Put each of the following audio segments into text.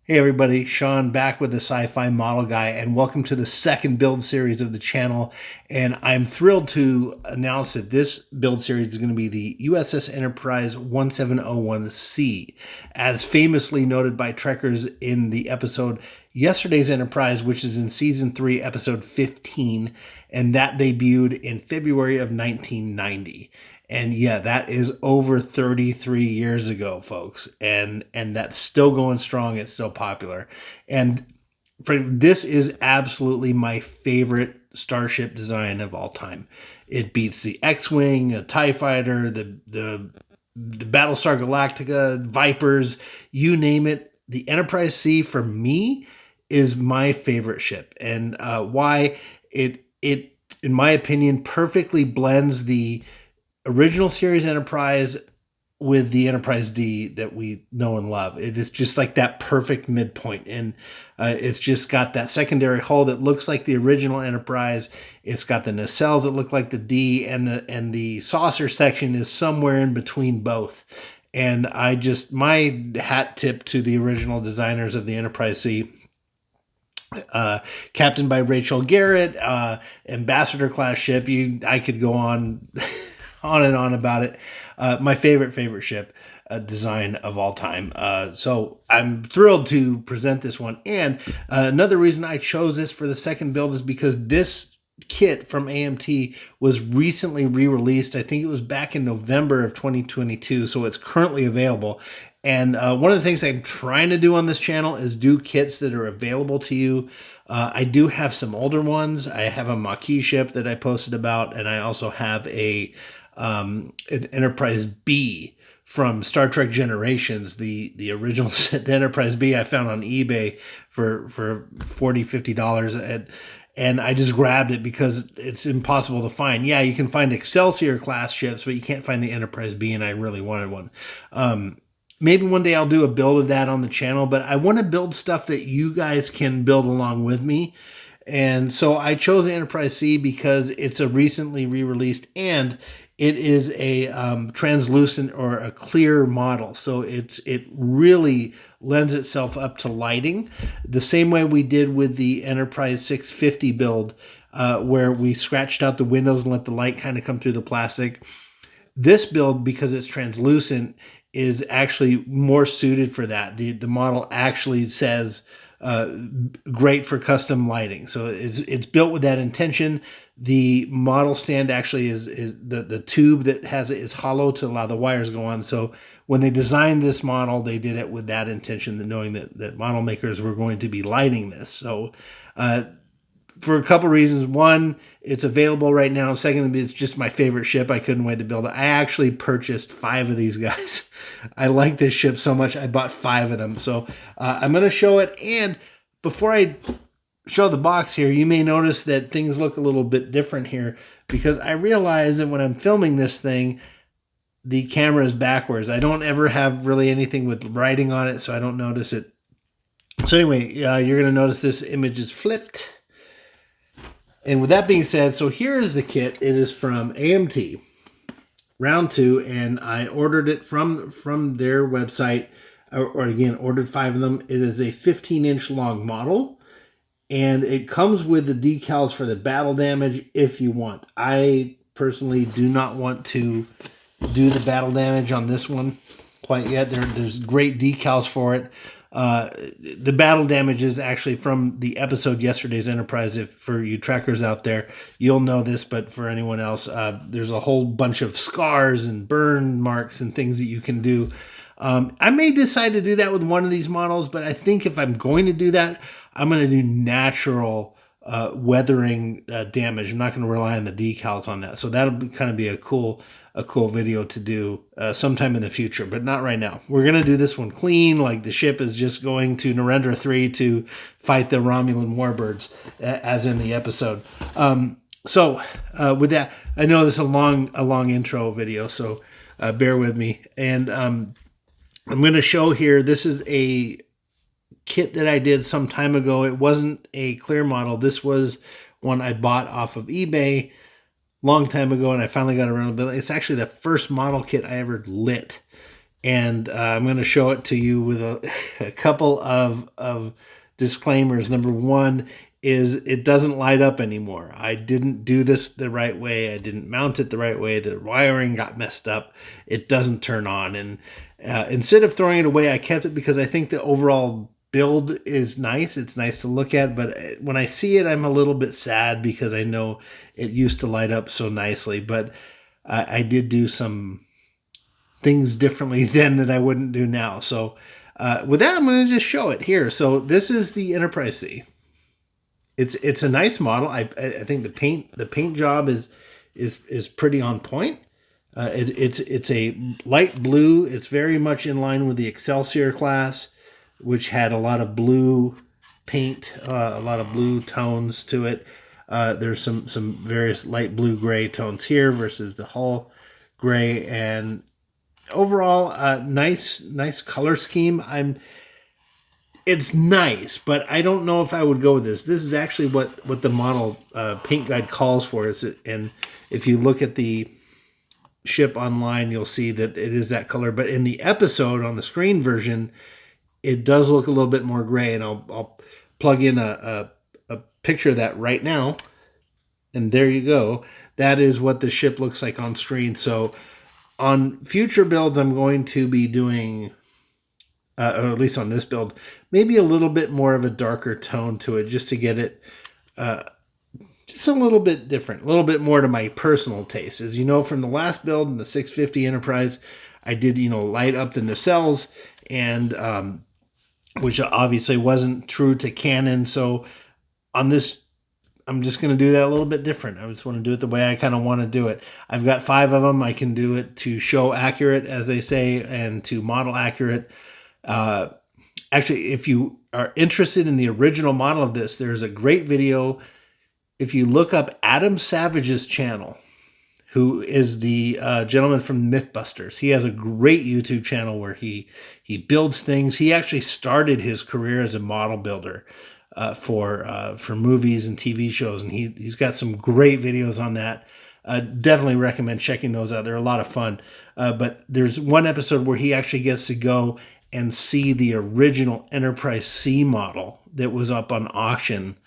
Hey everybody, Sean back with the Sci-Fi Model Guy, and welcome to the second build series of the channel. And I'm thrilled to announce that this build series is going to be the USS Enterprise 1701 C, as famously noted by trekkers in the episode Yesterday's Enterprise, which is in Season 3, Episode 15, and that debuted in February of 1990. And yeah, that is over 33 years ago, folks. And that's still going strong. It's still popular. And this is absolutely my favorite starship design of all time. It beats the X-Wing, a TIE Fighter, the Battlestar Galactica, Vipers, you name it. The Enterprise C, for me, is my favorite ship. And why it, in my opinion, perfectly blends the original series Enterprise with the Enterprise D that we know and love. It is just like that perfect midpoint, and it's just got that secondary hull that looks like the original Enterprise. It's got the nacelles that look like the D, and the saucer section is somewhere in between both. And my hat tip to the original designers of the Enterprise C. Captained by Rachel Garrett, Ambassador Class ship. I could go on on and on about it. My favorite ship design of all time. So I'm thrilled to present this one. And another reason I chose this for the second build is because this kit from AMT was recently re-released. I think it was back in November of 2022. So it's currently available. And one of the things I'm trying to do on this channel is do kits that are available to you. I do have some older ones. I have a Maquis ship that I posted about, and I also have an Enterprise B from Star Trek Generations, the original the Enterprise B I found on eBay for $40-50, and I just grabbed it because it's impossible to find. Yeah, you can find Excelsior class ships, but you can't find the Enterprise B, and I really wanted one. Maybe one day I'll do a build of that on the channel, but I want to build stuff that you guys can build along with me. And so I chose the Enterprise C because it's a recently re-released, and it is a translucent or a clear model. So it really lends itself up to lighting the same way we did with the Enterprise 650 build, where we scratched out the windows and let the light kind of come through the plastic. This build, because it's translucent, is actually more suited for that. The model actually says great for custom lighting. So it's built with that intention. The model stand actually is the tube that has it is hollow to allow the wires to go on. So when they designed this model, they did it with that intention, knowing that model makers were going to be lighting this. So for a couple reasons. One, it's available right now. Second, it's just my favorite ship. I couldn't wait to build it. I actually purchased 5 of these guys. I like this ship so much, I bought 5 of them. So I'm going to show it. And before I show the box here, you may notice that things look a little bit different here, because I realize that when I'm filming this thing, the camera is backwards. I don't ever have really anything with writing on it, so I don't notice it. So anyway, you're going to notice this image is flipped. And with that being said, so here's the kit. It is from AMT, round 2, and I ordered it from their website, or again, ordered 5 of them. It is a 15-inch long model, and it comes with the decals for the battle damage if you want. I personally do not want to do the battle damage on this one quite yet. There's great decals for it. The battle damage is actually from the episode Yesterday's Enterprise. If for you trackers out there, you'll know this, but for anyone else, there's a whole bunch of scars and burn marks and things that you can do. I may decide to do that with one of these models, but I think if I'm going to do that, I'm going to do natural weathering damage. I'm not going to rely on the decals on that. So that'll kind of be a cool video to do sometime in the future, but not right now. We're going to do this one clean, like the ship is just going to Narendra 3 to fight the Romulan warbirds, as in the episode. So with that, I know this is a long intro video, so bear with me. And I'm going to show here, this is a kit that I did some time ago. It wasn't a clear model. This was one I bought off of eBay long time ago, and I finally got around to building. It's actually the first model kit I ever lit, And I'm going to show it to you with a couple of disclaimers. Number one is it doesn't light up anymore. I didn't do this the right way. I didn't mount it the right way. The wiring got messed up. It doesn't turn on. And instead of throwing it away, I kept it because I think the overall build is nice. It's nice to look at, but when I see it, I'm a little bit sad because I know it used to light up so nicely. But I did do some things differently then that I wouldn't do now. So with that, I'm going to just show it here. So this is the Enterprise C. It's a nice model. I think the paint job is pretty on point. It's a light blue. It's very much in line with the Excelsior class, which had a lot of blue paint, a lot of blue tones to it. There's some various light blue gray tones here versus the hull gray, and overall nice color scheme. It's nice, but I don't know if I would go with this. This is actually what the model paint guide calls for. And if you look at the ship online, you'll see that it is that color. But in the episode on the screen version, it does look a little bit more gray. And I'll plug in a picture of that right now. And there you go. That is what the ship looks like on screen. So on future builds, I'm going to be doing, or at least on this build, maybe a little bit more of a darker tone to it, just to get it just a little bit different, a little bit more to my personal taste. As you know from the last build in the 650 Enterprise, I did, light up the nacelles, and which obviously wasn't true to canon. So on this, I'm just going to do that a little bit different. I just want to do it the way I kind of want to do it. I've got 5 of them. I can do it to show accurate, as they say, and to model accurate. Actually, if you are interested in the original model of this, there's a great video. If you look up Adam Savage's channel, who is the gentleman from Mythbusters, he has a great YouTube channel where he builds things. He actually started his career as a model builder for movies and TV shows, and he's got some great videos on that. Definitely recommend checking those out. They're a lot of fun. But there's one episode where he actually gets to go and see the original Enterprise C model that was up on auction,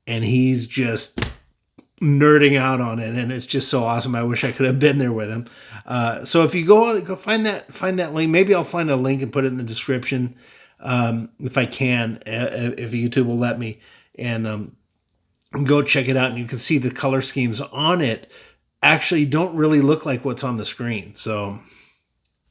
and he's just nerding out on it, and it's just so awesome. I wish I could have been there with him. So if you go find that link, maybe I'll find a link and put it in the description if I can, if YouTube will let me, and go check it out, and you can see the color schemes on it actually don't really look like what's on the screen. So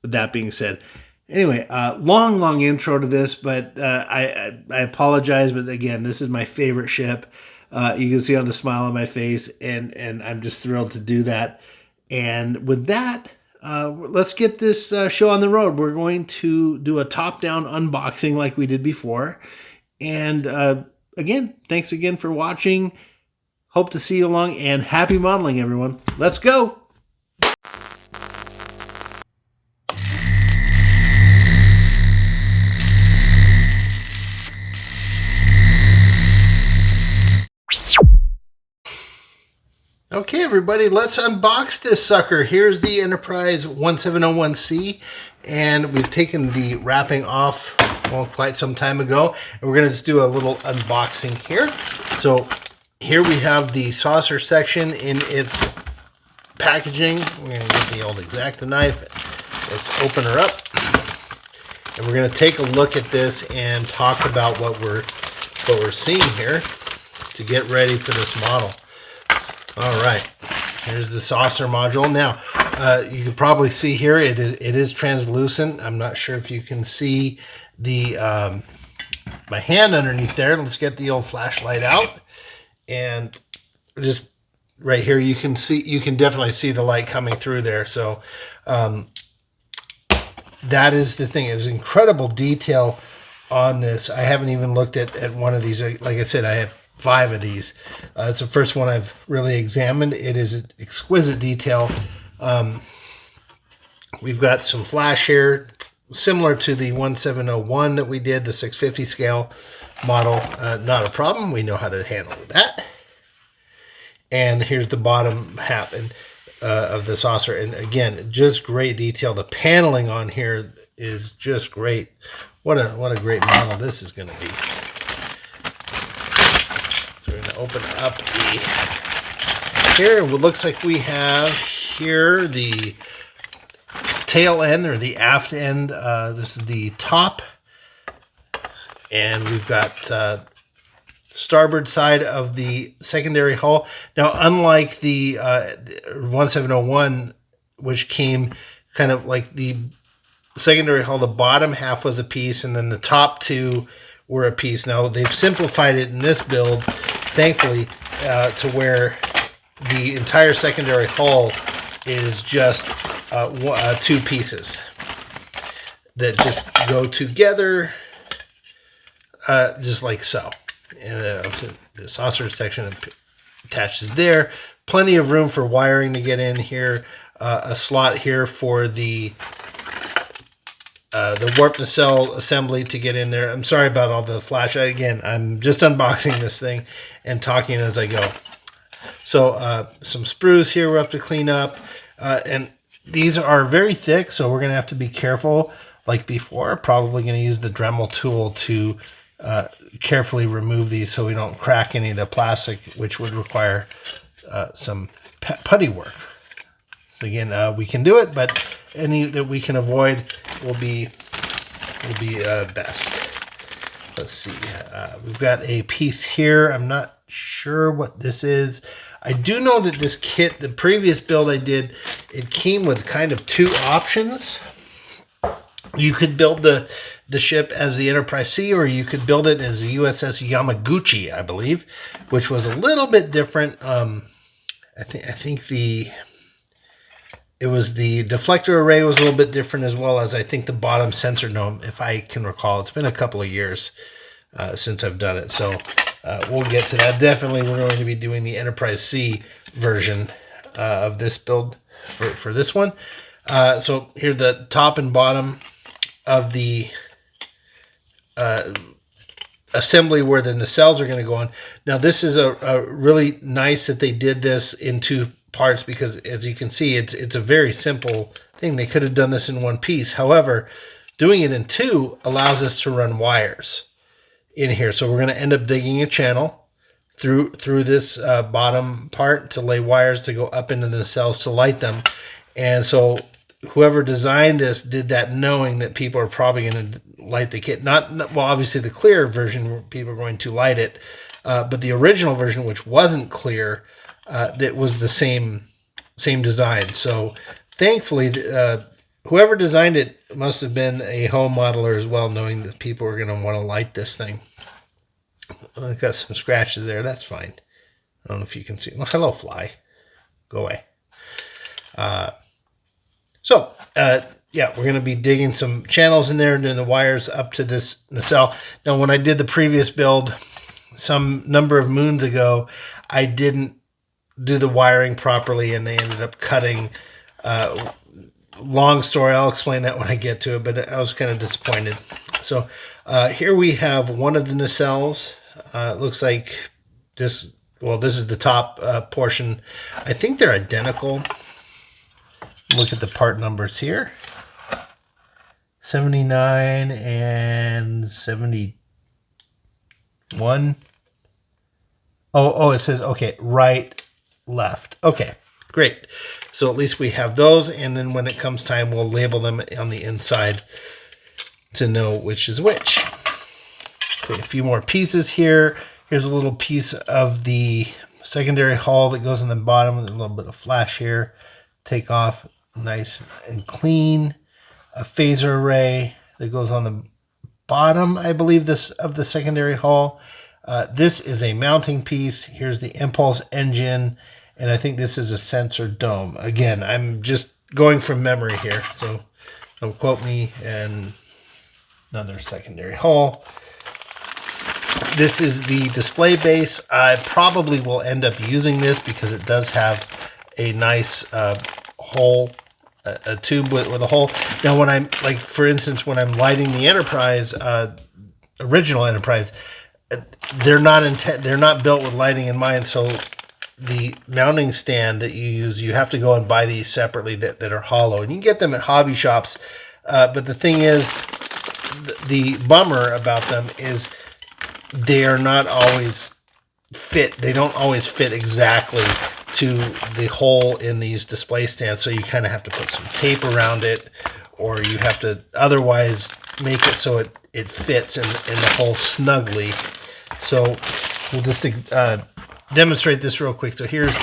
that being said, anyway, long intro to this, but I apologize. But again, this is my favorite ship. You can see on the smile on my face, and I'm just thrilled to do that. And with that, let's get this show on the road. We're going to do a top-down unboxing like we did before. And again, thanks again for watching. Hope to see you along, and happy modeling, everyone. Let's go. Okay, everybody, let's unbox this sucker. Here's the Enterprise 1701 C, and we've taken the wrapping off, well, quite some time ago, and we're going to just do a little unboxing here. So here we have the saucer section in its packaging. We're going to get the old X-Acto knife. Let's open her up, and we're going to take a look at this and talk about what we're seeing here to get ready for this model. All right, here's the saucer module. Now, you can probably see here it is translucent. I'm not sure if you can see the my hand underneath there. Let's get the old flashlight out, and just right here you can definitely see the light coming through there. So that is the thing. There's incredible detail on this. I haven't even looked at one of these. Like I said, I have 5 of these. It's the first one I've really examined. It is exquisite detail. We've got some flash here, similar to the 1701 that we did, the 650 scale model. Not a problem. We know how to handle that. And here's the bottom half of the saucer. And again, just great detail. The paneling on here is just great. What a great model this is going to be. So we're going to open up here. It looks like we have here the tail end, or the aft end. This is the top, and we've got starboard side of the secondary hull. Now, unlike the 1701, which came kind of like the secondary hull, the bottom half was a piece, and then the top two were a piece. Now, they've simplified it in this build, thankfully, to where the entire secondary hull is just two pieces that just go together, just like so. And the saucer section attaches there. Plenty of room for wiring to get in here. A slot here for the warp nacelle assembly to get in there. I'm sorry about all the flash. Again, I'm just unboxing this thing and talking as I go. So some sprues here we have to clean up. And these are very thick, so we're going to have to be careful. Like before, probably going to use the Dremel tool to carefully remove these so we don't crack any of the plastic, which would require some putty work. So again, we can do it, but any that we can avoid will be best. Let's see. We've got a piece here. I'm not sure what this is. I do know that this kit, the previous build I did, it came with kind of two options. You could build the ship as the Enterprise C, or you could build it as the USS Yamaguchi, I believe, which was a little bit different. I think it was the deflector array was a little bit different, as well as I think the bottom sensor dome, if I can recall. It's been a couple of years since I've done it, so we'll get to that. Definitely, we're going to be doing the Enterprise C version of this build for this one. So here, the top and bottom of the assembly where the nacelles are going to go on. Now, this is a really nice that they did this in two parts, because as you can see, it's a very simple thing. They could have done this in one piece. However, doing it in two allows us to run wires in here. So we're going to end up digging a channel through this bottom part to lay wires to go up into the nacelles to light them. And so whoever designed this did that knowing that people are probably going to light the kit. Well, obviously the clear version, people are going to light it, but the original version, which wasn't clear, that was the same design. So thankfully, whoever designed it must have been a home modeler as well, knowing that people are going to want to light this thing. I've got some scratches there. That's fine. I don't know if you can see. Well, hello, fly. Go away. Yeah, we're going to be digging some channels in there and doing the wires up to this nacelle. Now, when I did the previous build some number of moons ago, I didn't do the wiring properly, and they ended up cutting. Long story, I'll explain that when I get to it, but I was kind of disappointed. So here we have one of the nacelles. It looks like this, well, this is the top portion. I think they're identical. Look at the part numbers here. 79 and 71. Oh, it says, okay, right, left. Okay, great. So at least we have those, and then when it comes time, we'll label them on the inside to know which is which. So a few more pieces here. Here's a little piece of the secondary hull that goes on the bottom with a little bit of flash here. Take off nice and clean. A phaser array that goes on the bottom, I believe, this of the secondary hull. This is a mounting piece. Here's the impulse engine, and I think this is a sensor dome. Again, I'm just going from memory here, so don't quote me. And another secondary hull. This is the display base. I probably will end up using this because it does have a nice hole, a tube with a hole. Now, when I'm, like, for instance, when I'm lighting the Enterprise, original Enterprise, they're not built with lighting in mind. So the mounting stand that you use, you have to go and buy these separately that are hollow, and you can get them at hobby shops. But the thing is, the bummer about them is they are not always fit. They don't always fit exactly to the hole in these display stands. So you kind of have to put some tape around it, or you have to otherwise make it so it fits in the hole snugly. So we'll just demonstrate this real quick. So here's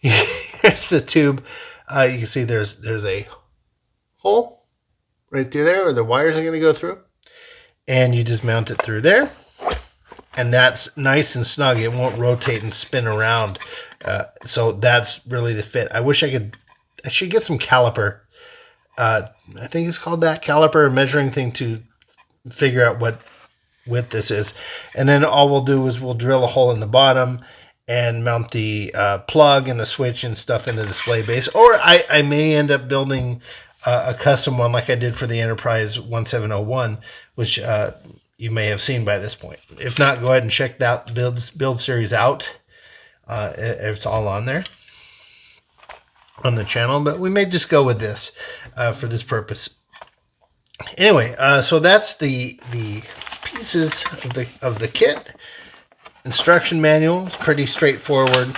here's the tube. You can see there's a hole right through there where the wires are going to go through, and you just mount it through there, and that's nice and snug. It won't rotate and spin around. So that's really the fit. I should get some caliper. I think it's called that, caliper, measuring thing, to figure out what width this is. And then all we'll do is we'll drill a hole in the bottom and mount the plug and the switch and stuff in the display base. Or I may end up building a custom one like I did for the Enterprise 1701, which you may have seen by this point. If not, go ahead and check that build series out. It's all on there on the channel, but we may just go with this for this purpose. Anyway, so that's the pieces of the kit. Instruction manual is pretty straightforward.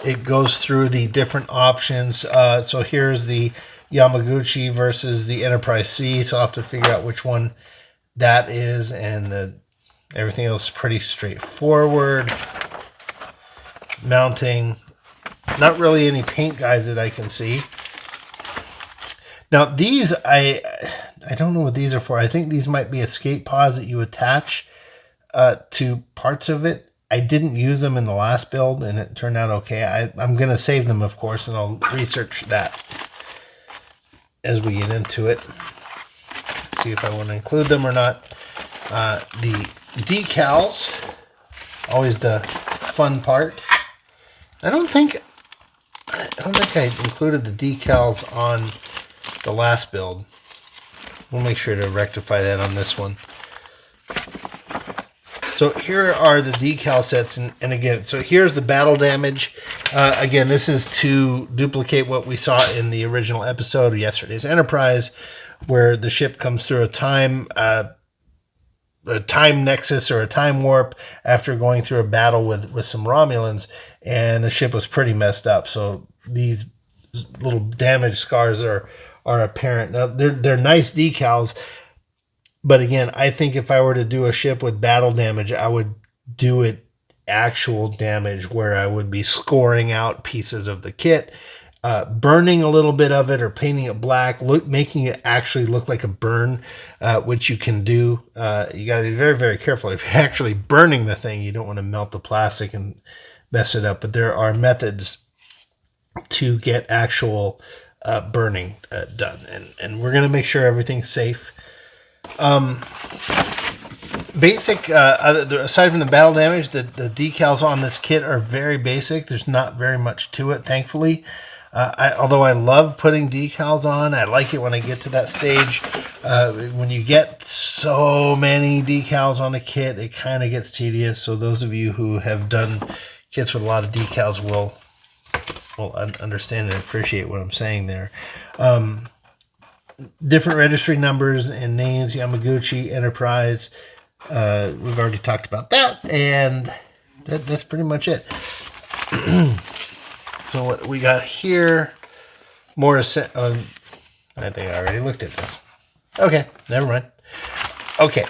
It goes through the different options. So here's the Yamaguchi versus the Enterprise C. So I'll have to figure out which one that is, and everything else is pretty straightforward. Mounting, not really any paint guides that I can see. Now these, I don't know what these are for. I think these might be escape pods that you attach to parts of it. I didn't use them in the last build, and it turned out okay. I'm going to save them, of course, and I'll research that as we get into it. See if I want to include them or not. The decals, always the fun part. I don't think I included the decals on the last build. We'll make sure to rectify that on this one. So here are the decal sets, and again, so here's the battle damage. Again, this is to duplicate what we saw in the original episode of yesterday's Enterprise, where the ship comes through a time nexus or a time warp after going through a battle with some Romulans, and the ship was pretty messed up. So these little damage scars are apparent. Now they're nice decals. But again, I think if I were to do a ship with battle damage, I would do it actual damage, where I would be scoring out pieces of the kit, burning a little bit of it, or painting it black, making it actually look like a burn, which you can do. You got to be very, very careful. If you're actually burning the thing, you don't want to melt the plastic and mess it up. But there are methods to get actual burning done. And we're going to make sure everything's safe. Basic, aside from the battle damage, the decals on this kit are very basic. There's not very much to it, thankfully. Although I love putting decals on, I like it when I get to that stage. When you get so many decals on a kit, it kind of gets tedious. So those of you who have done kits with a lot of decals will understand and appreciate what I'm saying there. Different registry numbers and names, Yamaguchi, Enterprise. We've already talked about that, and that's pretty much it. So what we got here, more I think I already looked at this. Okay, never mind. Okay,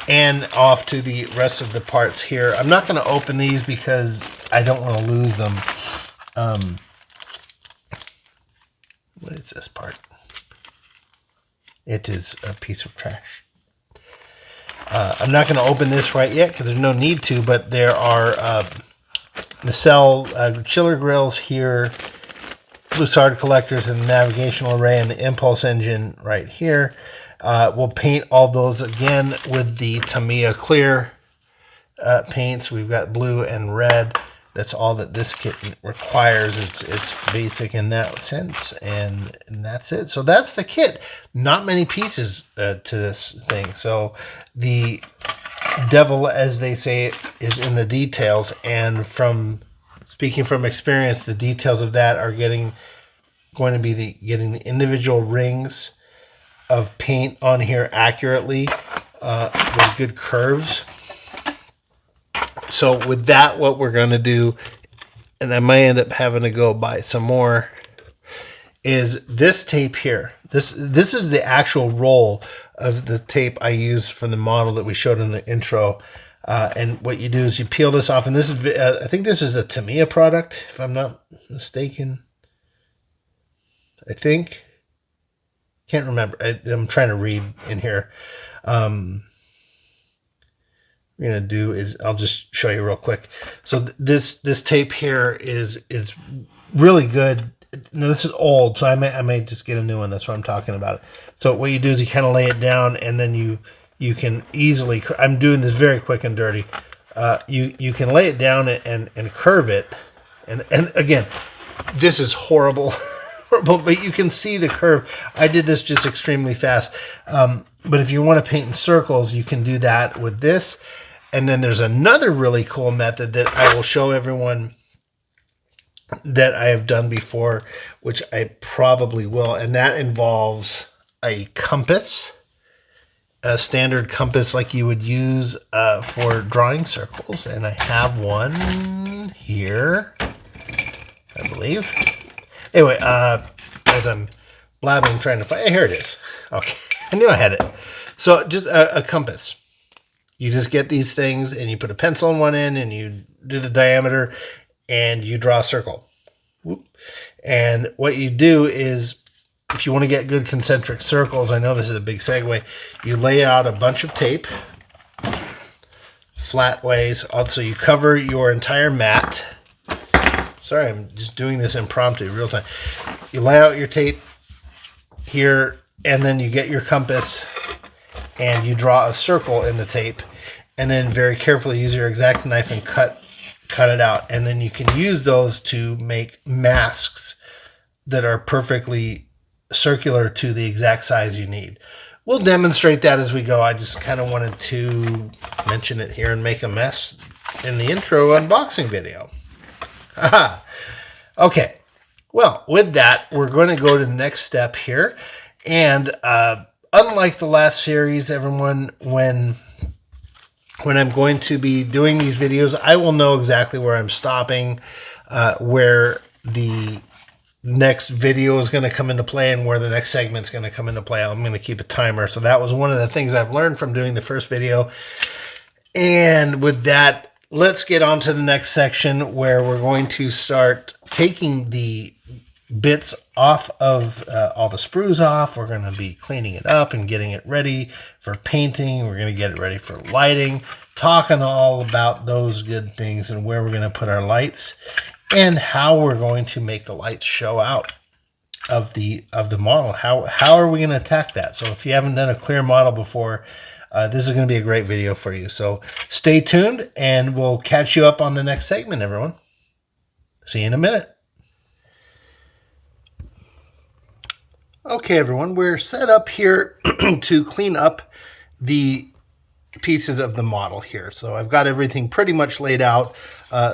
and off to the rest of the parts here. I'm not going to open these because I don't want to lose them. What is this part? It is a piece of trash. I'm not going to open this right yet because there's no need to, but there are nacelle chiller grills here, Broussard collectors, and the navigational array, and the impulse engine right here. We'll paint all those again with the Tamiya clear paints. We've got blue and red. That's all that this kit requires. It's basic in that sense, and that's it. So that's the kit. Not many pieces to this thing. So the devil, as they say, is in the details. And from speaking from experience, the details of that are getting going to be getting the individual rings of paint on here accurately with good curves. So with that, what we're going to do, and I might end up having to go buy some more, is this tape here. This is the actual roll of the tape I used from the model that we showed in the intro. And what you do is you peel this off, and this is I think this is a Tamiya product, if I'm not mistaken. I think. Can't remember. I'm trying to read in here. We're gonna do is I'll just show you real quick. So this tape here is really good. Now, this is old, so I may just get a new one. That's what I'm talking about. So what you do is you kind of lay it down, and then you can easily. I'm doing this very quick and dirty. You can lay it down and curve it, and again, this is horrible. But you can see the curve. I did this just extremely fast. But if you want to paint in circles, you can do that with this. And then there's another really cool method that I will show everyone that I have done before, which I probably will. And that involves a compass, a standard compass like you would use for drawing circles. And I have one here, I believe. Anyway, as I'm blabbing, trying to find, here it is. Okay, I knew I had it. So just a compass. You just get these things and you put a pencil in one end and you do the diameter and you draw a circle. Whoop. And what you do is, if you want to get good concentric circles, I know this is a big segue, you lay out a bunch of tape, flat ways. Also, you cover your entire mat. Sorry, I'm just doing this impromptu, real time. You lay out your tape here, and then you get your compass, and you draw a circle in the tape, and then very carefully use your X-Acto knife and cut it out. And then you can use those to make masks that are perfectly circular to the exact size you need. We'll demonstrate that as we go. I just kind of wanted to mention it here and make a mess in the intro unboxing video. Aha. Okay. Well, with that, we're going to go to the next step here. And unlike the last series, everyone, when I'm going to be doing these videos, I will know exactly where I'm stopping, where the next video is going to come into play, and where the next segment is going to come into play. I'm going to keep a timer. So that was one of the things I've learned from doing the first video. And with that, let's get on to the next section, where we're going to start taking the bits off of all the sprues off. We're going to be cleaning it up and getting it ready for painting. We're going to get it ready for lighting, talking all about those good things and where we're going to put our lights and how we're going to make the lights show out of the model. How are we going to attack that? So if you haven't done a clear model before, this is going to be a great video for you. So stay tuned, and we'll catch you up on the next segment, everyone. See you in a minute. Okay, everyone, we're set up here to clean up the pieces of the model here. So I've got everything pretty much laid out.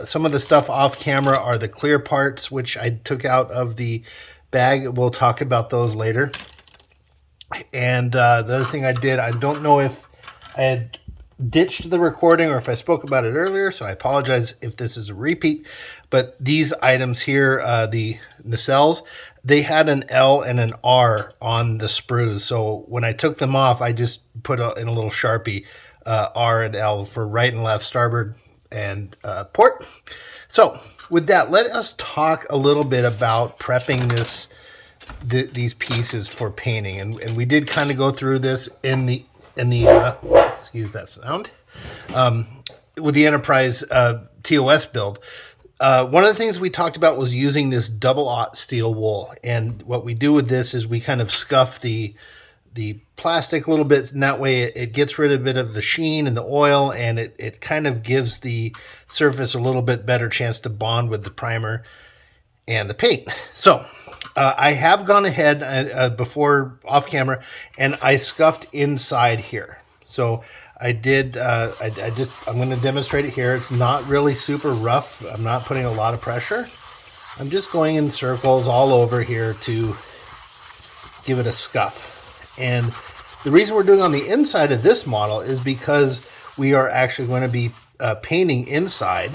Some of the stuff off camera are the clear parts, which I took out of the bag. We'll talk about those later. And the other thing I did, I don't know if I had ditched the recording or if I spoke about it earlier, so I apologize if this is a repeat. But these items here, the nacelles, they had an L and an R on the sprues. So when I took them off, I just put in a little Sharpie R and L for right and left, starboard and port. So with that, let us talk a little bit about prepping these pieces for painting. And we did kind of go through this in the excuse that sound, with the Enterprise TOS build. One of the things we talked about was using this double-aught steel wool. And what we do with this is we kind of scuff the plastic a little bit, and that way it gets rid of a bit of the sheen and the oil, and it kind of gives the surface a little bit better chance to bond with the primer and the paint. So I have gone ahead before off camera, and I scuffed inside here. So I did, I'm going to demonstrate it here. It's not really super rough. I'm not putting a lot of pressure. I'm just going in circles all over here to give it a scuff. And the reason we're doing on the inside of this model is because we are actually going to be painting inside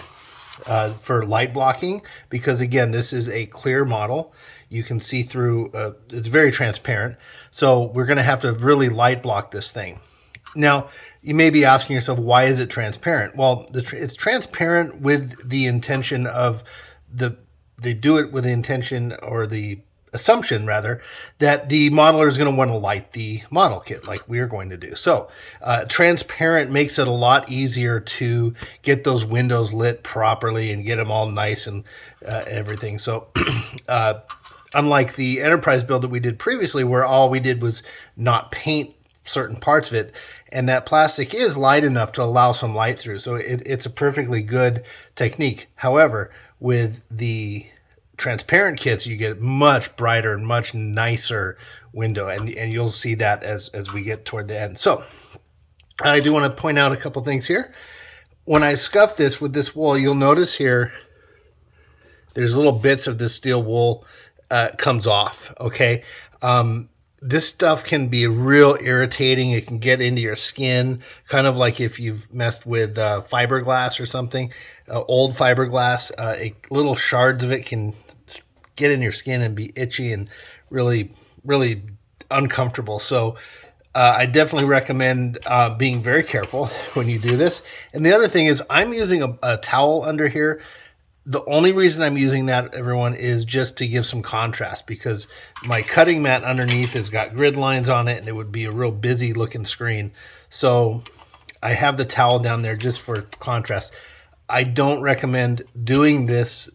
for light blocking, because again, this is a clear model. You can see through, it's very transparent. So we're going to have to really light block this thing. Now, you may be asking yourself, why is it transparent? Well, it's transparent with the intention of they do it with the intention, or the assumption rather, that the modeler is going to want to light the model kit like we are going to do. So transparent makes it a lot easier to get those windows lit properly and get them all nice and everything. So unlike the Enterprise build that we did previously, where all we did was not paint certain parts of it, and that plastic is light enough to allow some light through. So it's a perfectly good technique. However, with the transparent kits, you get much brighter and much nicer window, and you'll see that as we get toward the end. So I do want to point out a couple things here. When I scuff this with this wool, you'll notice here there's little bits of this steel wool comes off. Okay, this stuff can be real irritating. It can get into your skin, kind of like if you've messed with fiberglass or something, old fiberglass. Little shards of it can get in your skin and be itchy and really, really uncomfortable. So I definitely recommend being very careful when you do this. And the other thing is, I'm using a towel under here. The only reason I'm using that, everyone, is just to give some contrast, because my cutting mat underneath has got grid lines on it and it would be a real busy looking screen. So I have the towel down there just for contrast. I don't recommend doing this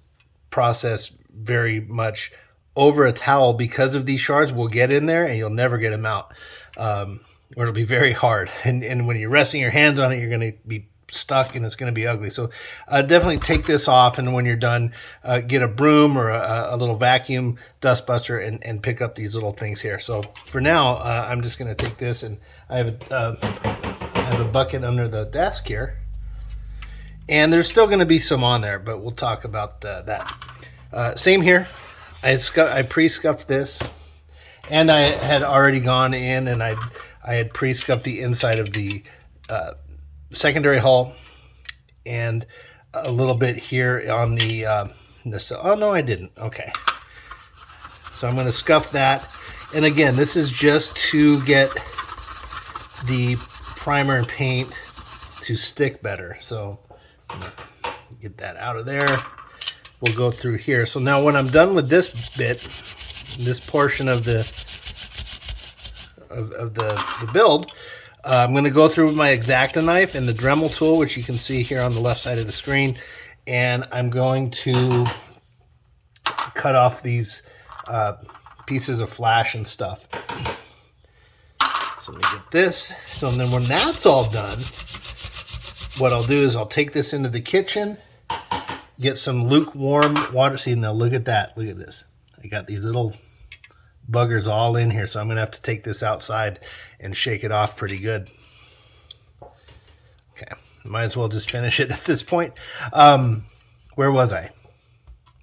process very much over a towel, because of these shards will get in there and you'll never get them out, or it'll be very hard. And when you're resting your hands on it, you're going to be stuck and it's going to be ugly. So definitely take this off, and when you're done, get a broom or a little vacuum dust buster and pick up these little things here. So for now, I'm just going to take this, and I have a bucket under the desk here, and there's still going to be some on there, but we'll talk about that. Same here. I pre-scuffed this, and I had already gone in and I had pre-scuffed the inside of the secondary hull, and a little bit here on the oh no, I didn't. Okay, so I'm going to scuff that, and again, this is just to get the primer and paint to stick better. So get that out of there. We'll go through here. So now when I'm done with this bit, this portion of the build, I'm going to go through with my X-Acto knife and the Dremel tool, which you can see here on the left side of the screen, and I'm going to cut off these pieces of flash and stuff. So let me get this. So then when that's all done, what I'll do is I'll take this into the kitchen, get some lukewarm water. See, now look at that. Look at this. I got these little buggers all in here, so I'm gonna have to take this outside and shake it off pretty good. Okay, might as well just finish it at this point. Where was I?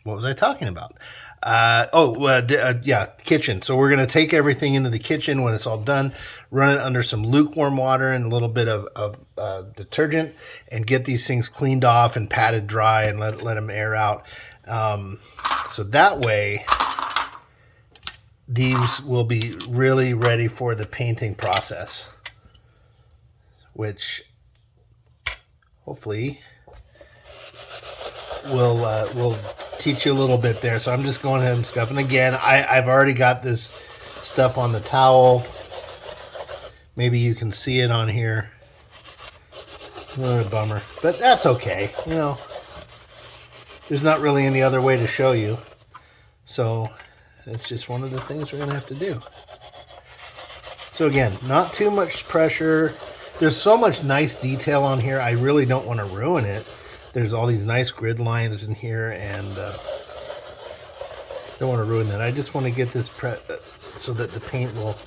What was I talking about? Yeah, kitchen. So we're gonna take everything into the kitchen when it's all done, run it under some lukewarm water and a little bit of detergent, and get these things cleaned off and patted dry and let them air out. So that way, these will be really ready for the painting process, which hopefully will teach you a little bit there. So I'm just going ahead and scuffing. Again, I've already got this stuff on the towel. Maybe you can see it on here. What a bummer, but that's okay. You know, there's not really any other way to show you. So it's just one of the things we're going to have to do. So again, not too much pressure. There's so much nice detail on here. I really don't want to ruin it. There's all these nice grid lines in here, and don't want to ruin that. I just want to get this so that the paint will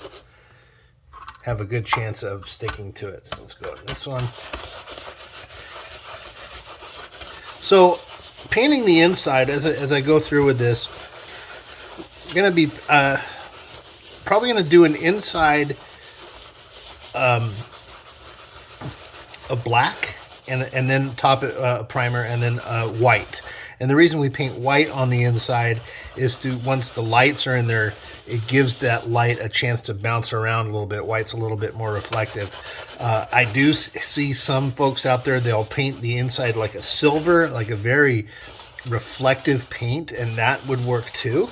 have a good chance of sticking to it. So let's go with this one. So painting the inside as I go through with this, I'm going to be probably going to do an inside of black, and then top it primer, and then white. And the reason we paint white on the inside is to, once the lights are in there, it gives that light a chance to bounce around a little bit. White's a little bit more reflective. I do see some folks out there, they'll paint the inside like a silver, like a very reflective paint, and that would work too.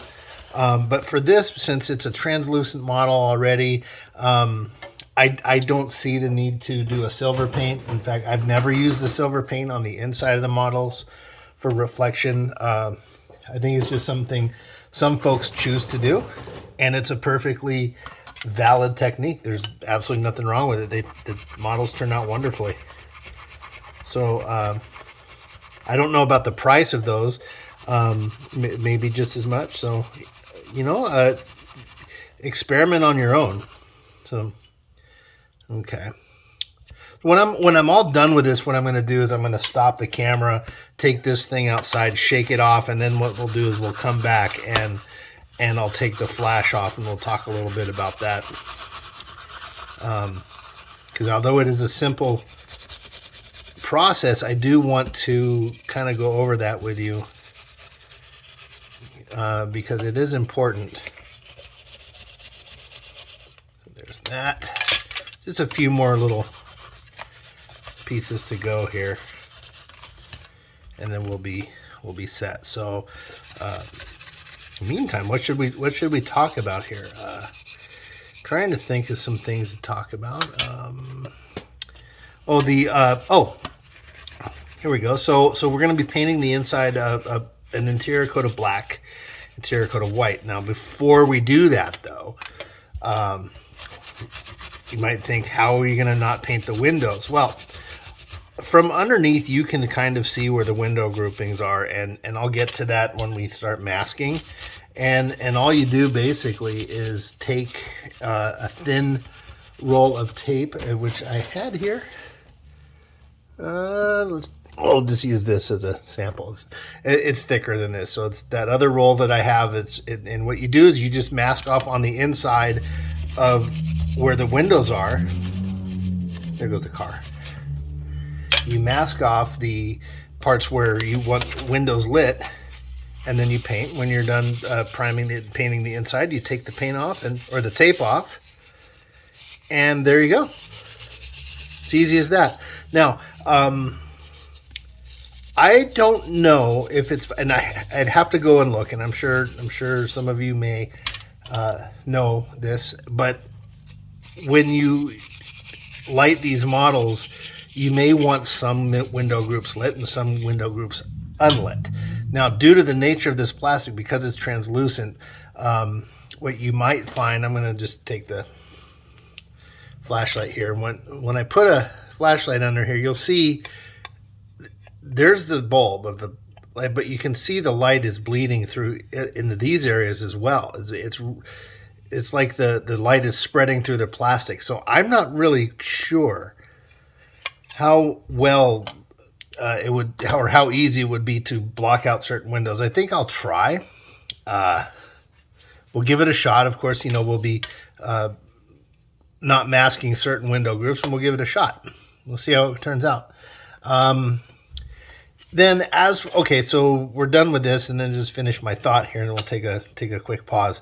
But for this, since it's a translucent model already, I don't see the need to do a silver paint. In fact, I've never used a silver paint on the inside of the models for reflection. I think it's just something some folks choose to do, and it's a perfectly valid technique. There's absolutely nothing wrong with it. The models turn out wonderfully. So I don't know about the price of those, maybe just as much. So, you know, experiment on your own. So, okay. When I'm all done with this, what I'm going to do is I'm going to stop the camera, take this thing outside, shake it off, and then what we'll do is we'll come back and I'll take the flash off, and we'll talk a little bit about that. Because although it is a simple process, I do want to kind of go over that with you because it is important. There's that. Just a few more little pieces to go here, and then we'll be set. So meantime, what should we talk about here? Trying to think of some things to talk about. Here we go. So we're going to be painting the inside of an interior coat of black, interior coat of white. Now, before we do that, though, you might think, how are you going to not paint the windows? Well, from underneath, you can kind of see where the window groupings are, and I'll get to that when we start masking. And all you do basically is take a thin roll of tape, which I had here. I'll just use this as a sample. It's thicker than this, so it's that other roll that I have. And what you do is you just mask off on the inside of where the windows are. There goes the car. You mask off the parts where you want windows lit, and then you paint. When you're done painting the inside, you take the paint off or the tape off, and there you go. It's easy as that. Now, I don't know if it's, and I'd have to go and look, and I'm sure some of you may know this, but when you light these models, you may want some window groups lit and some window groups unlit. Now, due to the nature of this plastic, because it's translucent, what you might find, I'm going to just take the flashlight here. When I put a flashlight under here, you'll see there's the bulb of the light, but you can see the light is bleeding through into these areas as well. It's like the light is spreading through the plastic. So I'm not really sure how well it would, or how easy it would be to block out certain windows. I think I'll try. We'll give it a shot. Of course, we'll be not masking certain window groups, and we'll give it a shot. We'll see how it turns out. Okay, so we're done with this, and then just finish my thought here, and we'll take a quick pause.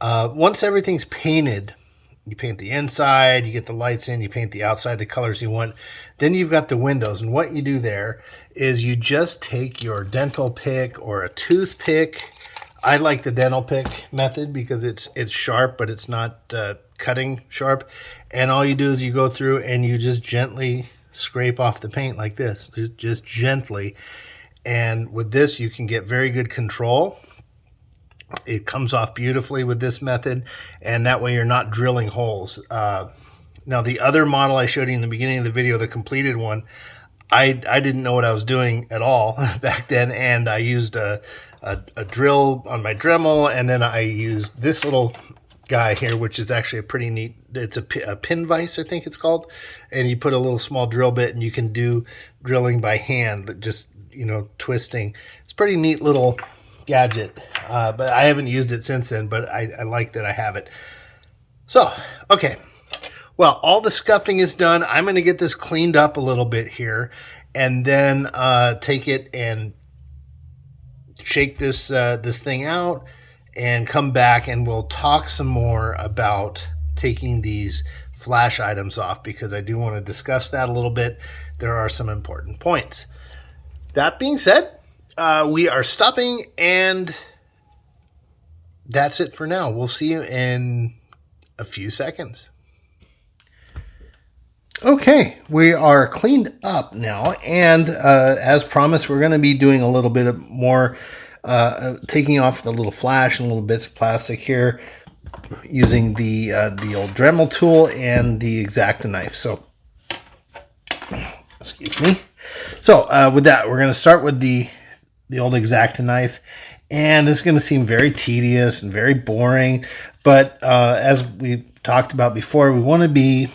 Once everything's painted, you paint the inside, you get the lights in, you paint the outside, the colors you want. Then you've got the windows, and what you do there is you just take your dental pick or a toothpick. I like the dental pick method because it's sharp, but it's not cutting sharp. And all you do is you go through and you just gently scrape off the paint like this, just gently. And with this, you can get very good control. It comes off beautifully with this method, and that way you're not drilling holes. Now, the other model I showed you in the beginning of the video, the completed one, I didn't know what I was doing at all back then, and I used a drill on my Dremel, and then I used this little guy here, which is actually a pretty neat, it's a pin vise, I think it's called, and you put a little small drill bit, and you can do drilling by hand, just twisting. pretty neat little gadget, but I haven't used it since then, but I like that I have it. So, okay. Well, all the scuffing is done. I'm going to get this cleaned up a little bit here, and then take it and shake this thing out and come back, and we'll talk some more about taking these flash items off, because I do want to discuss that a little bit. There are some important points. That being said, we are stopping, and that's it for now. We'll see you in a few seconds. Okay, we are cleaned up now, and as promised, we're going to be doing a little bit of more taking off the little flash and little bits of plastic here, using the old Dremel tool and the X-Acto knife. So, excuse me. So with that, we're going to start with the old X-Acto knife, and this is going to seem very tedious and very boring, but as we talked about before, we want to be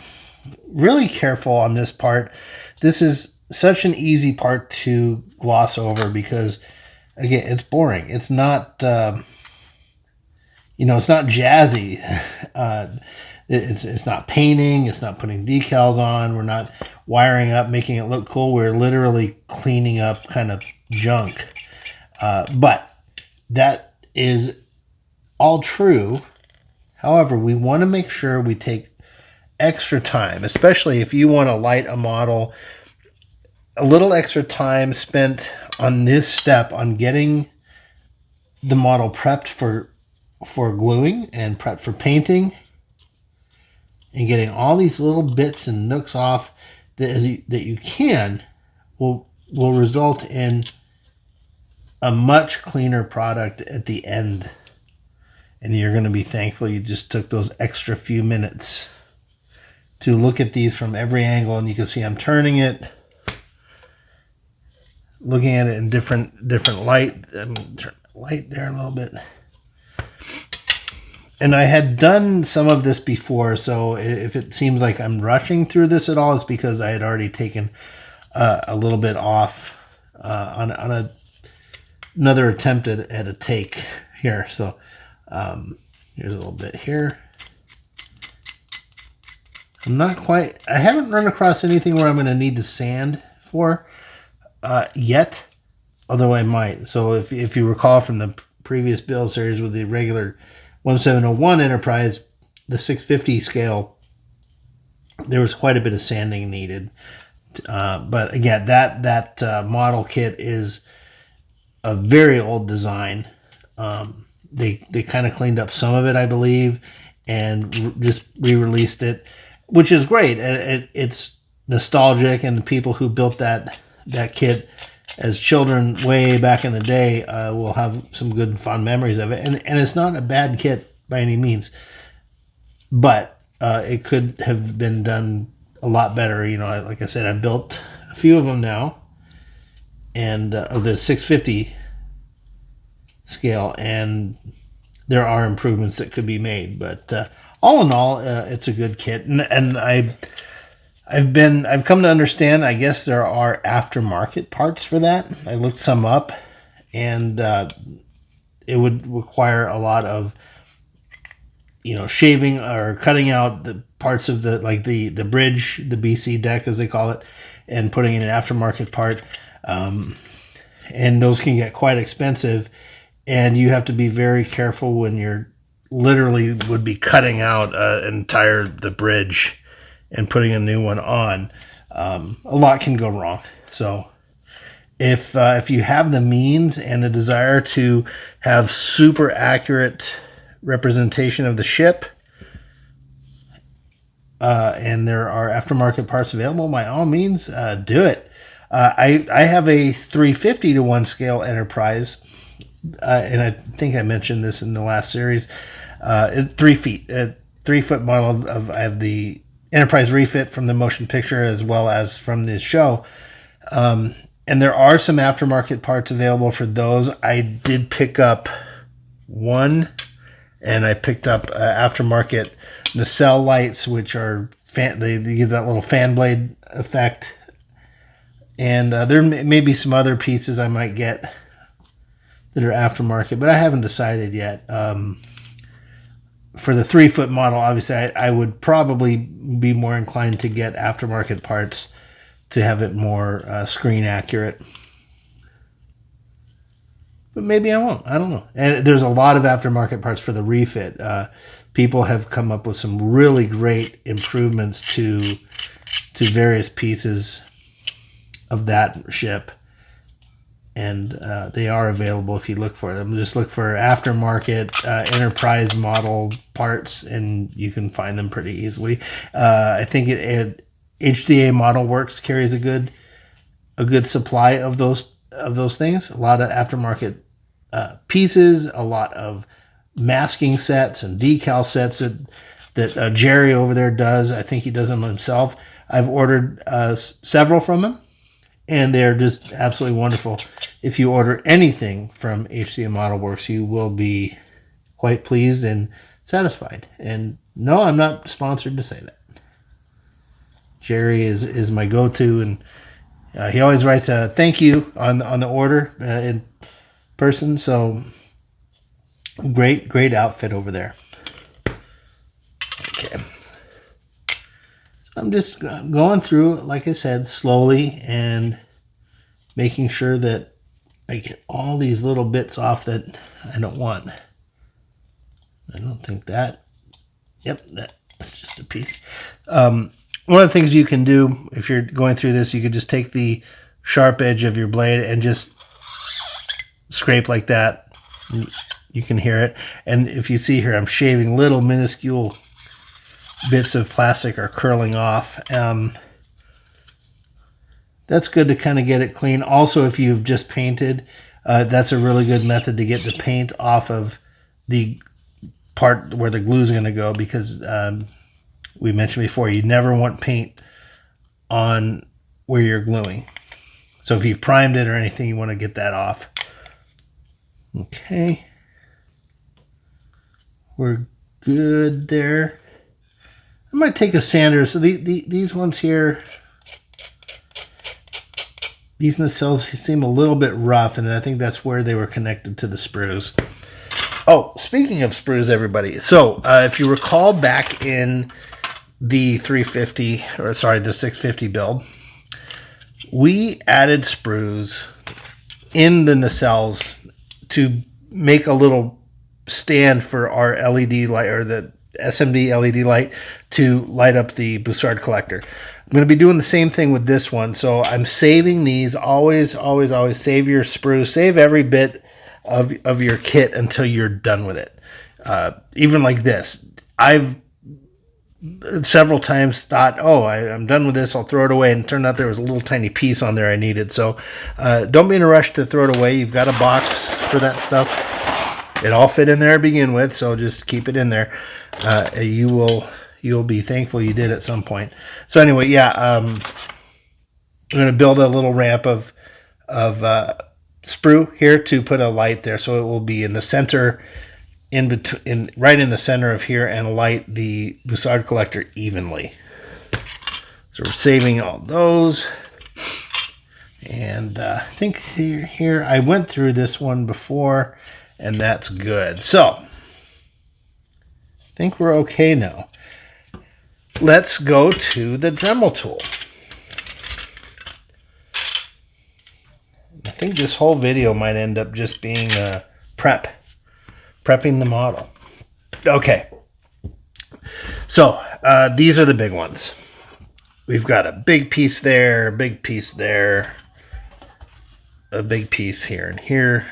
really careful on this part. This is such an easy part to gloss over because, again, it's boring. It's not, it's not jazzy. It's not painting. It's not putting decals on. We're not wiring up, making it look cool. We're literally cleaning up kind of junk. But that is all true. However, we want to make sure we take extra time, especially if you want to light a model, a little extra time spent on this step, on getting the model prepped for gluing and prepped for painting, and getting all these little bits and nooks off that you can will result in a much cleaner product at the end. And you're going to be thankful you just took those extra few minutes to look at these from every angle. And you can see I'm turning it, looking at it in different light. I'm going to turn the light there a little bit. And I had done some of this before, so if it seems like I'm rushing through this at all, it's because I had already taken a little bit off on another attempt at a take here. So here's a little bit here. I haven't run across anything where I'm going to need to sand for yet, although I might. So if you recall from the previous build series with the regular 1701 Enterprise, the 650 scale, there was quite a bit of sanding needed. But again, that model kit is a very old design. They kind of cleaned up some of it, I believe, and just re-released it, which is great. It's nostalgic, and the people who built that kit as children way back in the day will have some good fond memories of it. And it's not a bad kit by any means, but it could have been done a lot better. Like I said, I've built a few of them now, and of the 650 scale, and there are improvements that could be made. But all in all, it's a good kit, and I've come to understand, I guess there are aftermarket parts for that. I looked some up, and it would require a lot of shaving or cutting out the parts of the bridge, the BC deck as they call it, and putting in an aftermarket part. And those can get quite expensive, and you have to be very careful when you're literally would be cutting out the bridge and putting a new one on. A lot can go wrong. So if you have the means and the desire to have super accurate representation of the ship, and there are aftermarket parts available, by all means, do it. I have a 350-1 scale Enterprise, and I think I mentioned this in the last series. 3 feet, 3 foot model I have the Enterprise Refit from the motion picture as well as from the show. And there are some aftermarket parts available for those. I did pick up one, and I picked up aftermarket nacelle lights, which are they give that little fan blade effect. And there may be some other pieces I might get that are aftermarket, but I haven't decided yet. For the 3-foot model, obviously, I would probably be more inclined to get aftermarket parts to have it more screen accurate. But maybe I won't. I don't know. And there's a lot of aftermarket parts for the refit. People have come up with some really great improvements to various pieces of that ship. And they are available if you look for them. Just look for aftermarket Enterprise model parts, and you can find them pretty easily. I think HDA Model Works carries a good supply of those things. A lot of aftermarket pieces, a lot of masking sets and decal sets that Jerry over there does. I think he does them himself. I've ordered several from him, and they're just absolutely wonderful. If you order anything from HDA Model Works, you will be quite pleased and satisfied. And no, I'm not sponsored to say that. Jerry is my go-to, and he always writes a thank you on the order in person. So great outfit over there. Okay. I'm just going through, like I said, slowly and making sure that I get all these little bits off that I don't want. I don't think that. Yep, that's just a piece. One of the things you can do if you're going through this, you could just take the sharp edge of your blade and just scrape like that. You can hear it. And if you see here, I'm shaving little minuscule bits of plastic are curling off. That's good to kind of get it clean. Also, if you've just painted, that's a really good method to get the paint off of the part where the glue is going to go, because we mentioned before, you never want paint on where you're gluing. So if you've primed it or anything, you want to get that off. Okay. We're good there. I might take a sander. So these ones here, these nacelles seem a little bit rough, and I think that's where they were connected to the sprues. Oh, speaking of sprues, everybody. So if you recall back in the 350, or sorry, the 650 build, we added sprues in the nacelles to make a little stand for our LED light, or the SMD LED light, to light up the Bussard collector. I'm going to be doing the same thing with this one. So I'm saving these. Always save your sprues. Save every bit of your kit until you're done with it. Even like this, I've several times thought, oh, I'm done with this, I'll throw it away, and it turned out there was a little tiny piece on there I needed. So don't be in a rush to throw it away. You've got a box for that stuff. It all fit in there to begin with, so just keep it in there. You'll be thankful you did at some point. So anyway, yeah, I'm going to build a little ramp of sprue here to put a light there, so it will be in the center, right in the center of here, and light the Bussard collector evenly. So we're saving all those. And I think here I went through this one before, and that's good. So I think we're okay now. Let's go to the Dremel tool. I think this whole video might end up just being prepping the model. Okay. So these are the big ones. We've got a big piece there, a big piece there, a big piece here and here.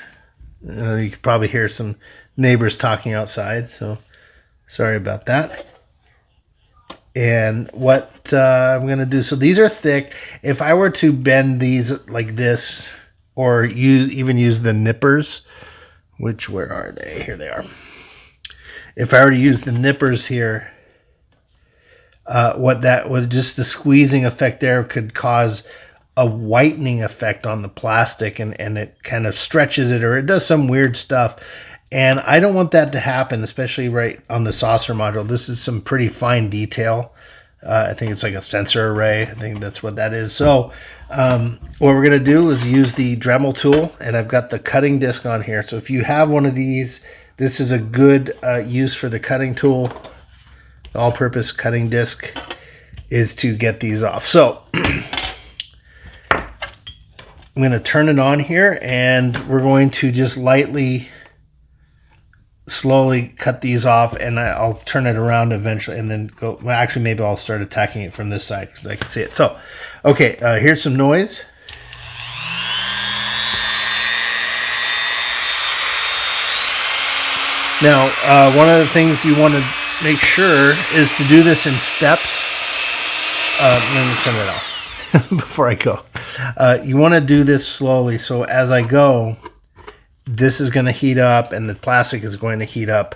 You can probably hear some neighbors talking outside, so sorry about that. And what I'm going to do, so these are thick. If I were to bend these like this, or even use the nippers, where are they? Here they are. If I were to use the nippers here, what that was, just the squeezing effect there could cause a whitening effect on the plastic, and it kind of stretches it, or it does some weird stuff. And I don't want that to happen, especially right on the saucer module. This is some pretty fine detail I think it's like a sensor array. I think that's what that is. So what we're going to do is use the Dremel tool, and I've got the cutting disc on here. So if you have one of these, this is a good use for the cutting tool. The all-purpose cutting disc is to get these off. So I'm going to turn it on here, and we're going to just lightly, slowly cut these off, and I'll turn it around eventually and then go. Well, actually, maybe I'll start attacking it from this side because I can see it. So, okay, here's some noise. Now, one of the things you want to make sure is to do this in steps. Let me turn it off before I go. You want to do this slowly, so as I go, this is going to heat up and the plastic is going to heat up.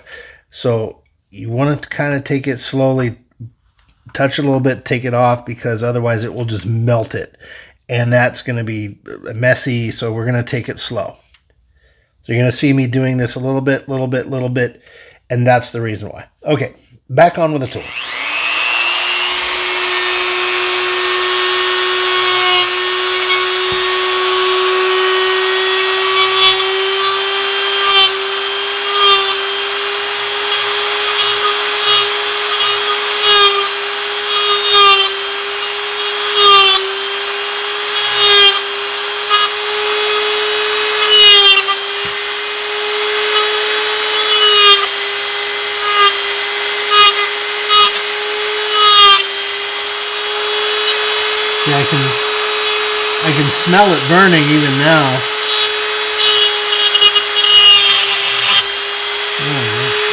So you want to kind of take it slowly, touch it a little bit, take it off, because otherwise it will just melt it. And that's going to be messy, so we're going to take it slow. So you're going to see me doing this a little bit, and that's the reason why. Okay, back on with the tool. Yeah, I can smell it burning even now.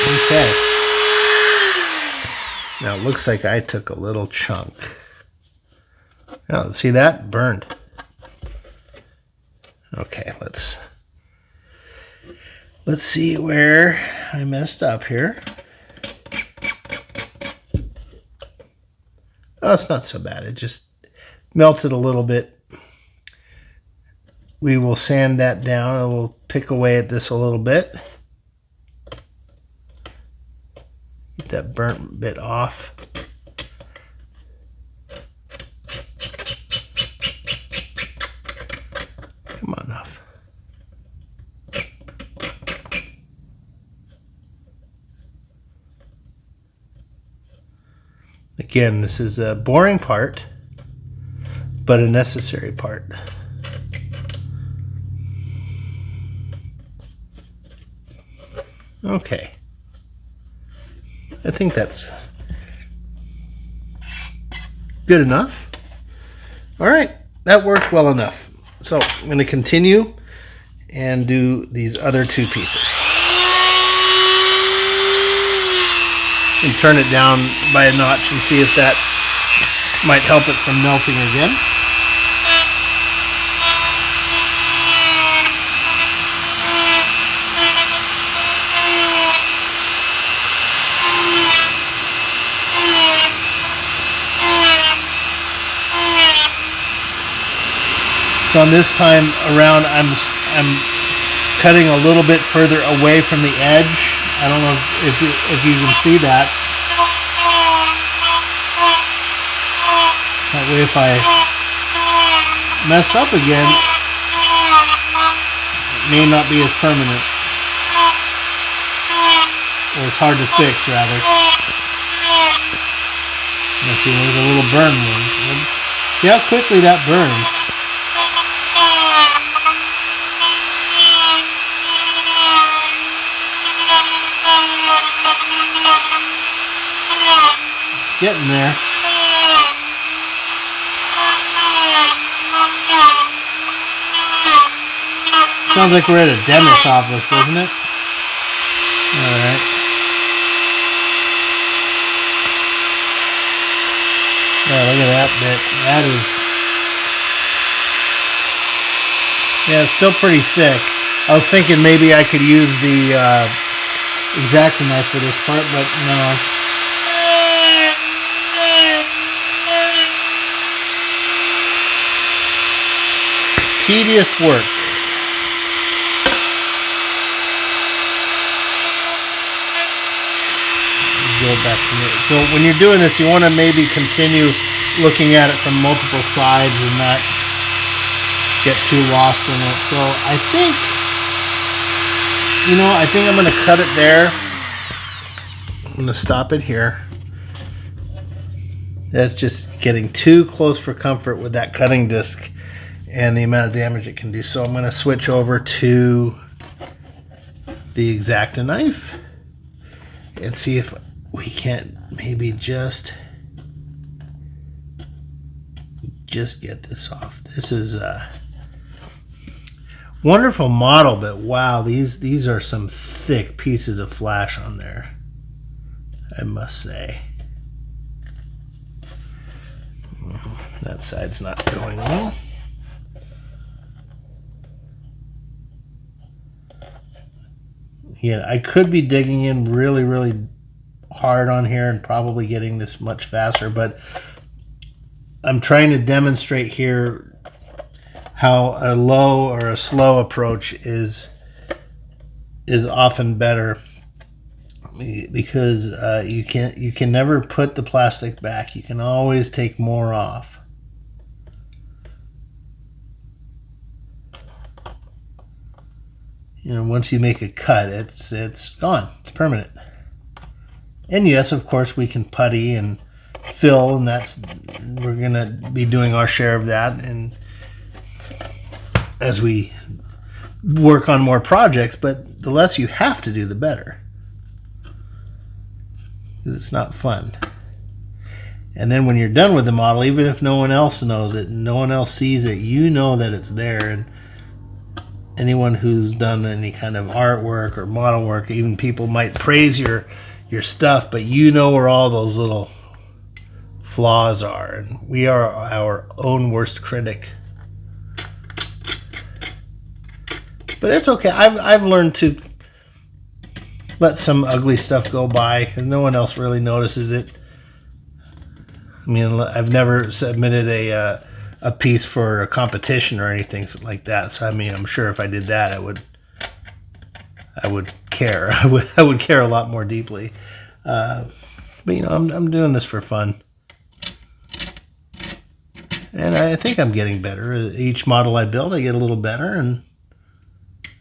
Okay. Now it looks like I took a little chunk. Oh, see that? Burned. Okay, let's see where I messed up here. Oh, it's not so bad. It just melted a little bit. We will sand that down and we'll pick away at this a little bit. Get that burnt bit off. Come on off. Again, this is a boring part, but a necessary part. Okay. I think that's good enough. All right, that worked well enough. So I'm going to continue and do these other two pieces. And turn it down by a notch and see if that might help it from melting again. So on this time around, I'm cutting a little bit further away from the edge. I don't know if you can see that. That way, if I mess up again, it may not be as permanent, or it's hard to fix, rather. Let's see, there's a little burn one. See how quickly that burns. Getting there. Sounds like we're at a dentist's office, doesn't it? Alright. Yeah, look at that bit. That is... yeah, it's still pretty thick. I was thinking maybe I could use the X-Acto knife for this part, but no. Tedious work. go back to me. So when you're doing this, you want to maybe continue looking at it from multiple sides and not get too lost in it. So I think, I think I'm going to cut it there. I'm going to stop it here. That's just getting too close for comfort with that cutting disc and the amount of damage it can do. So I'm going to switch over to the X-Acto knife and see if we can't maybe just get this off. This is a wonderful model, but wow, these are some thick pieces of flash on there, I must say. That side's not going well. Yeah, I could be digging in really, really hard on here and probably getting this much faster, but I'm trying to demonstrate here how a low or a slow approach is often better, because you can never put the plastic back. You can always take more off. Once you make a cut, it's gone. It's permanent. And yes, of course, we can putty and fill, and we're gonna be doing our share of that. And as we work on more projects, but the less you have to do, the better. It's not fun. And then when you're done with the model, even if no one else knows it, no one else sees it, you know that it's there. And anyone who's done any kind of artwork or model work, even people might praise your stuff, but you know where all those little flaws are, and we are our own worst critic. But it's okay. I've learned to let some ugly stuff go by, and no one else really notices it. I mean, I've never submitted a piece for a competition or anything like that. So I mean, I'm sure if I did that, I would care. I would care a lot more deeply. But I'm doing this for fun, and I think I'm getting better. Each model I build, I get a little better, and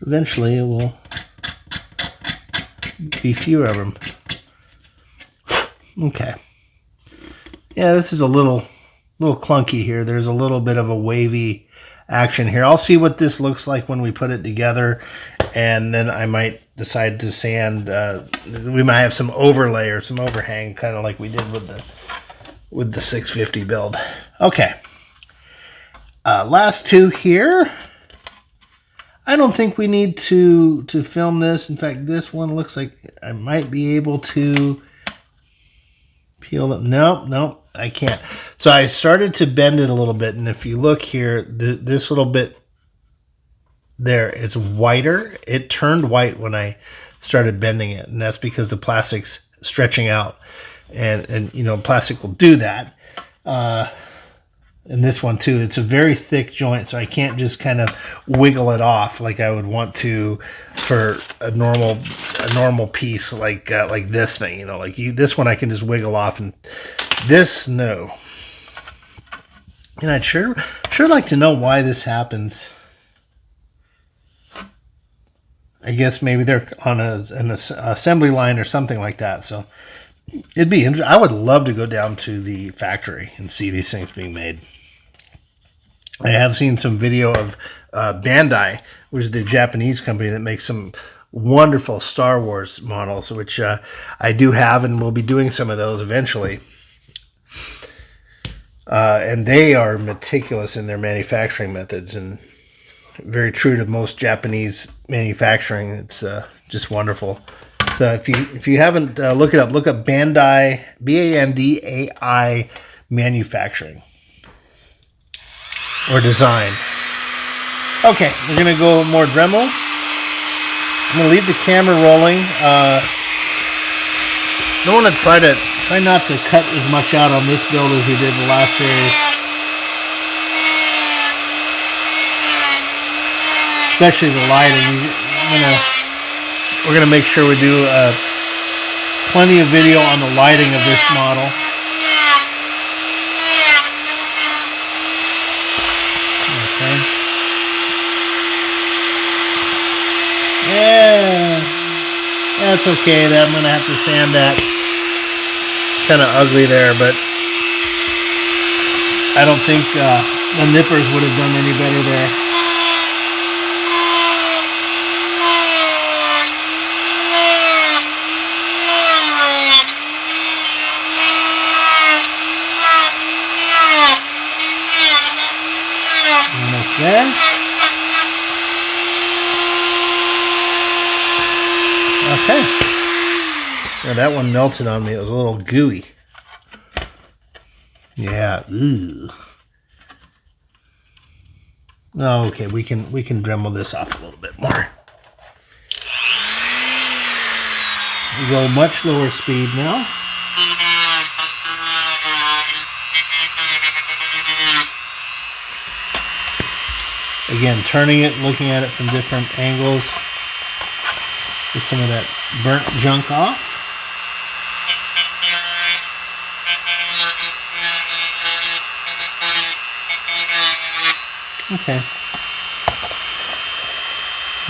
eventually it will be fewer of them. Okay. Yeah, this is a little clunky here. There's a little bit of a wavy action here. I'll see what this looks like when we put it together, and then I might decide to sand. We might have some overlay or some overhang, kind of like we did with the 650 build. Okay. Last two here. I don't think we need to film this. In fact, this one looks like I might be able to peel it. Nope, I can't. So I started to bend it a little bit, and if you look here, this little bit there, it's whiter. It turned white when I started bending it, and that's because the plastic's stretching out, and plastic will do that. And this one too, it's a very thick joint, so I can't just kind of wiggle it off like I would want to for a normal piece like this thing. This one I can just wiggle off, and this, no. And I'd sure like to know why this happens. I guess maybe they're on an assembly line or something like that. So it'd be interesting. I would love to go down to the factory and see these things being made. I have seen some video of Bandai, which is the Japanese company that makes some wonderful Star Wars models, which I do have, and we'll be doing some of those eventually. And they are meticulous in their manufacturing methods and very true to most Japanese manufacturing. It's just wonderful. So if you haven't look up Bandai, Bandai manufacturing or design. Okay, we're gonna go more Dremel. I'm gonna leave the camera rolling. Don't want to try not to cut as much out on this build as we did the last series. Especially the lighting. We're gonna make sure we do plenty of video on the lighting of this model. Okay. Yeah, that's okay. I'm going to have to sand that. Kind of ugly there, but I don't think the nippers would have done any better there. There. Okay. Yeah, that one melted on me. It was a little gooey. Yeah. Ooh. Oh, okay, we can Dremel this off a little bit more. We go much lower speed now. Again, turning it, looking at it from different angles. Get some of that burnt junk off. Okay.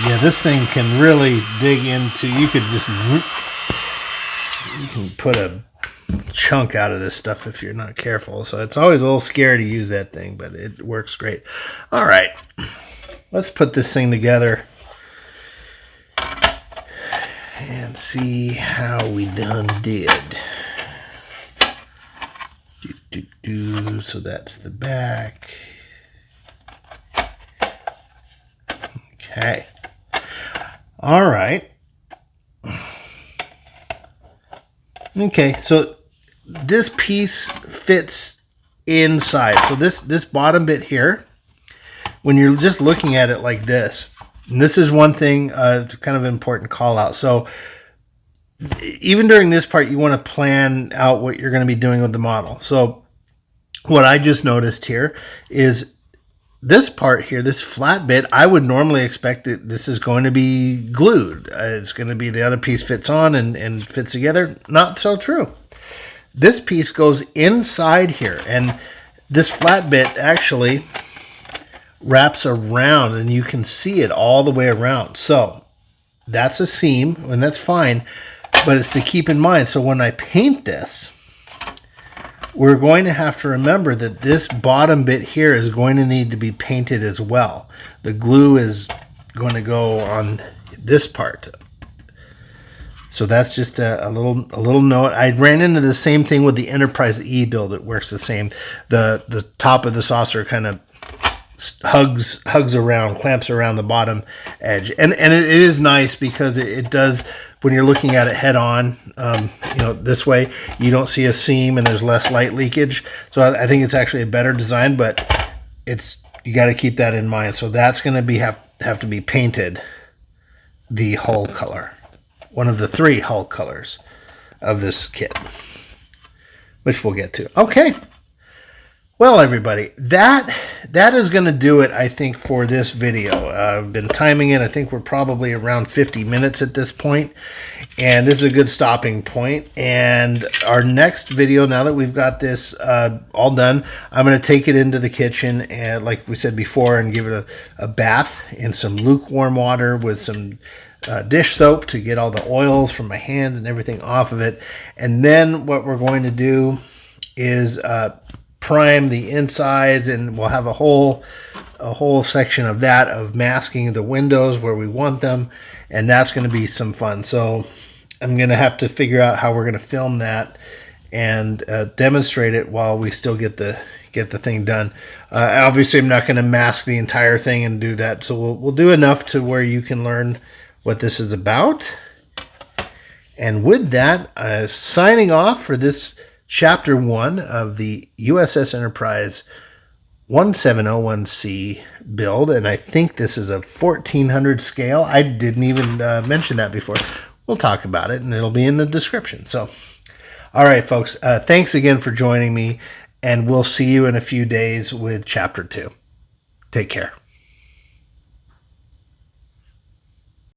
Yeah, this thing can really dig into, you can put a chunk out of this stuff if you're not careful. So it's always a little scary to use that thing, but it works great. All right, let's put this thing together and see how we done did. So that's the back. Okay. All right. Okay, so this piece fits inside. So this bottom bit here, when you're just looking at it like this, and this is one thing, it's kind of an important call out. So even during this part, you want to plan out what you're going to be doing with the model. So what I just noticed here is this part here, this flat bit, I would normally expect that this is going to be glued. It's going to be the other piece fits on and fits together. Not so true. This piece goes inside here, and this flat bit actually wraps around, and you can see it all the way around. So that's a seam, and that's fine, but it's to keep in mind. So when I paint this, we're going to have to remember that this bottom bit here is going to need to be painted as well. The glue is going to go on this part. So that's just a little note. I ran into the same thing with the Enterprise E build. It works the same. The top of the saucer kind of hugs around, clamps around the bottom edge, and it is nice because it does. When you're looking at it head on, this way, you don't see a seam and there's less light leakage. So I think it's actually a better design, but you got to keep that in mind. So that's going to have to be painted the hull color, one of the 3 hull colors of this kit, which we'll get to. Okay. Well, everybody, that is going to do it, I think, for this video. I've been timing it. I think we're probably around 50 minutes at this point, and this is a good stopping point. And our next video, now that we've got this all done, I'm going to take it into the kitchen, and like we said before, and give it a bath in some lukewarm water with some dish soap to get all the oils from my hands and everything off of it. And then what we're going to do is prime the insides, and we'll have a whole section of that, of masking the windows where we want them, and that's going to be some fun. So I'm going to have to figure out how we're going to film that and demonstrate it while we still get the thing done. Obviously, I'm not going to mask the entire thing and do that, so we'll do enough to where you can learn what this is about. And with that, signing off for this Chapter 1 of the USS Enterprise 1701 C build, and I think this is a 1400 scale. I didn't even mention that before. We'll talk about it, and it'll be in the description. So, all right, folks, thanks again for joining me, and we'll see you in a few days with Chapter 2. Take care.